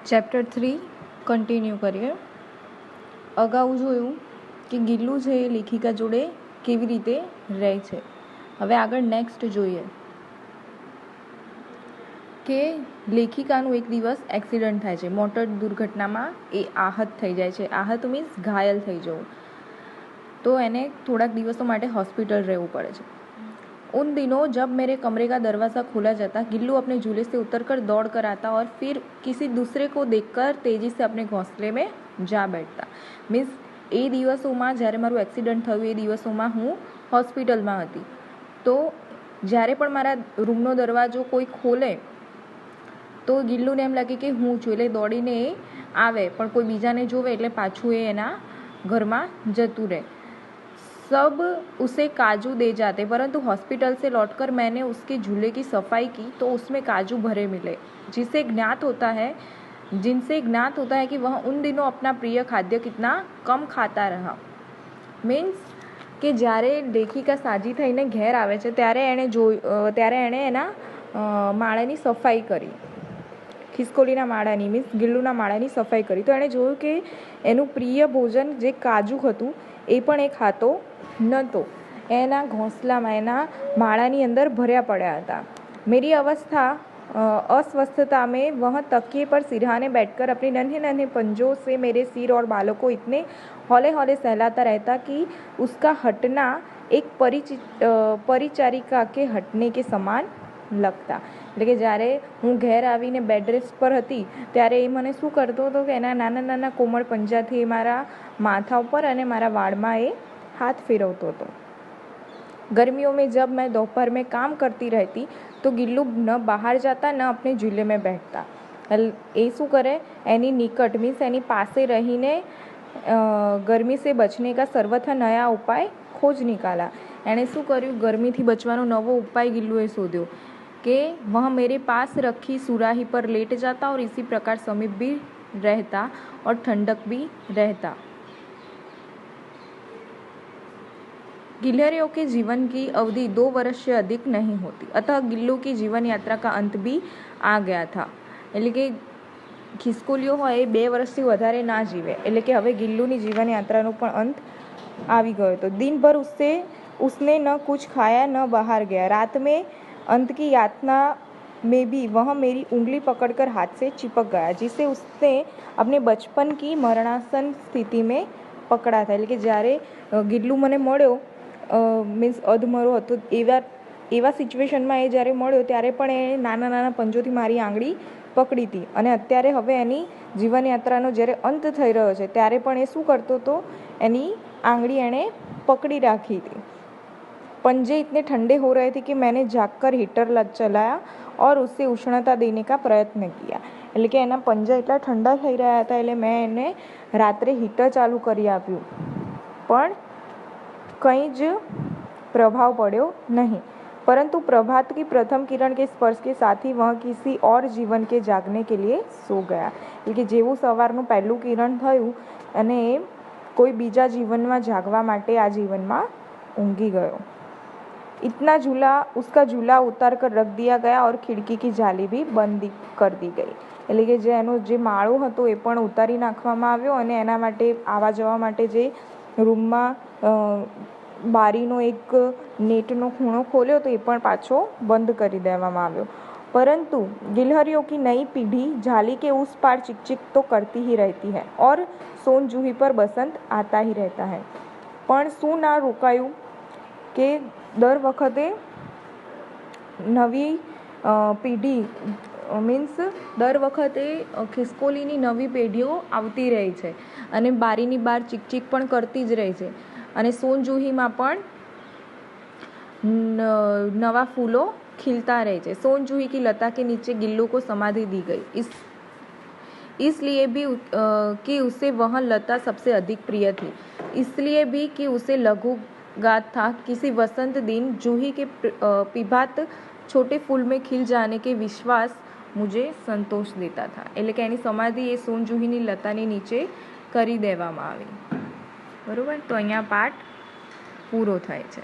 Chapter 3 continue કરીએ. અગાઉ જોયું કે ગિલ્લુ છે એ લેખિકા જોડે કેવી રીતે રહે છે. હવે આગળ નેક્સ્ટ જોઈએ કે લેખિકાનું એક દિવસ એક્સિડન્ટ થાય છે. મોટર દુર્ઘટનામાં એ आहत થઈ જાય છે. आहत મીન્સ ઘાયલ થઈ જવું. તો એને થોડાક દિવસો માટે હોસ્પિટલ રહેવું પડે છે. उन दिनों जब मेरे कमरे का दरवाज़ा खुला जाता, गिल्लू अपने झूले से उतरकर दौड़ कर आता और फिर किसी दूसरे को देखकर तेज़ी से अपने घोंसले में जा बैठता. मीन्स એ દિવસોમાં જ્યારે મારું એક્સિડન્ટ થયું એ દિવસોમાં હું હોસ્પિટલમાં હતી. તો જ્યારે પણ મારા રૂમનો દરવાજો કોઈ ખોલે તો ગિલ્લુને એમ લાગે કે હું છું, એટલે દોડીને એ આવે, પણ કોઈ બીજાને જોવે એટલે પાછું એ એના ઘરમાં જતું રહે. सब उसे काजू दे जाते, परंतु हॉस्पिटल से लौटकर मैंने उसके झूले की सफाई की तो उसमें काजू भरे मिले, जिनसे ज्ञात होता है कि वह उन दिनों अपना प्रिय खाद्य कितना कम खाता रहा. मीन्स કે જ્યારે લેખિકા સાજી થઈને ઘેર આવે છે ત્યારે એણે એના માળાની સફાઈ કરી, ખિસકોલીના માળાની મીન્સ ગિલ્લુના માળાની સફાઈ કરી. તો એણે જોયું કે એનું પ્રિય ભોજન જે કાજુ હતું એ પણ એ ખાતો નહોતો. એના ઘોંસલામાં એના માળાની અંદર ભર્યા પડ્યા હતા. मेरी अस्वस्थता में वह तकिए पर सिरहाने बैठकर अपने नन्हे नन्हे पंजों से मेरे सिर और बालों को इतने हौले हौले सहलाता रहता कि उसका हटना एक परिचारिका के हटने के સમાન लगता. એટલે કે જ્યારે હું ઘેર આવીને બેડ રેસ્ટ પર હતી ત્યારે એ મને શું કરતો હતો કે એના નાના નાના કોમળ પંજાથી એ મારા માથા ઉપર અને મારા વાળમાં એ हाथ फेरवतो હતો. गर्मियों में जब मैं दोपहर में काम करती रहती तो गिल्लू न बाहर जाता न अपने झूले में बैठता. એ શું કરે, એની નિકટ મીન્સ એની પાસે રહીને ગરમી से बचने का सर्वथा नया उपाय खोज निकाला. એણે શું કર્યું, ગરમીથી બચવાનો નવો ઉપાય गिल्लूએ શોધ્યો कि वह मेरे पास रखी सुराही पर लेट जाता और इसी प्रकार समीप भी रहता और ठंडक भी रहता. गिलहरियों के जीवन की अवधि 2 वर्ष से अधिक नहीं होती, अतः गिल्लू की जीवन यात्रा का अंत भी आ गया था. એટલે કે ખિસકોલીઓ હોય એ 2 વર્ષથી વધારે ના જીવે, એટલે કે હવે ગિલ્લુની જીવન યાત્રાનો પણ અંત આવી ગયો હતો. दिन भर उसने न कुछ खाया न बाहर गया. रात में अंत की यातना में भी वह मेरी उंगली पकड़कर हाथ से चिपक गया, जिसे उसने अपने बचपन की मरणासन स्थिति में पकड़ा था. એટલે કે જ્યારે ગિલ્લુ મને મળ્યો મીન્સ અધમરો હતો એવા સિચ્યુએશનમાં એ જ્યારે મળ્યો ત્યારે પણ એ નાના નાના પંજોથી મારી આંગળી પકડી હતી. અને અત્યારે હવે એની જીવનયાત્રાનો જ્યારે અંત થઈ રહ્યો છે ત્યારે પણ એ શું કરતો હતો, એની આંગળી એણે પકડી રાખી હતી. पंजे इतने ठंडे हो रहे थे कि मैंने जागकर हीटर चलाया और उससे उष्णता देने का प्रयत्न किया. એટલે કે એના પંજા એટલા ઠંડા થઈ રહ્યા હતા એટલે મેં એને રાત્રે હીટર ચાલુ કરી આપ્યું, પણ કંઈ જ प्रभाव पड़ो नहीं. परंतु प्रभात की प्रथम किरण के स्पर्श के साथ ही वह किसी और जीवन के जागने के लिए सो गया. એટલે કે જેવું સવારનું પહેલું કિરણ થયું અને એ કોઈ બીજા જીવનમાં જાગવા માટે આ જીવનમાં ઊંઘી ગયો. इतना उसका झूला उतार कर रख दिया गया और खिड़की की जाली भी बंद कर दी गई. એટલે કે જે એનો જે માળો હતો એ પણ ઉતારી નાખવામાં આવ્યો અને એના માટે આવવા જવા માટે જે રૂમમાં બારીનો એક નેટનો ખૂણો ખોલ્યો તો એ પણ પાછો બંધ કરી દેવામાં આવ્યો. परंतु गिलहरियों की नई पीढ़ी जाली के उस पार चिक चिक तो करती ही रहती है और सोन जूही पर बसंत आता ही रहता है. પણ શું ના રોકાયું કે દર વખતે નવી પેઢી મીન્સ દર વખતે ખિસકોલીની નવી પેઢીઓ આવતી રહે છે અને બારીની બહાર ચીકચીક પણ કરતી જ રહે છે અને સોનજૂહીમાં પણ નવા ફૂલો खिलता रहे थे. सोनजूही की लता के नीचे गिल्लू को समाधि दी गई, इसलिए भी कि उसे वह लता सबसे अधिक प्रिय थी. इसलिए भी कि उसे लघुगात था. किसी वसंत दिन जूही के पिभात छोटे फूल में खिल जाने के विश्वास मुझे संतोष देता था. એટલે કે એની સમાધિ એ સોનજૂહીની લતાની નીચે કરી દેવામાં આવી. બરાબર, તો અહીંયા પાઠ પૂરો થાય છે.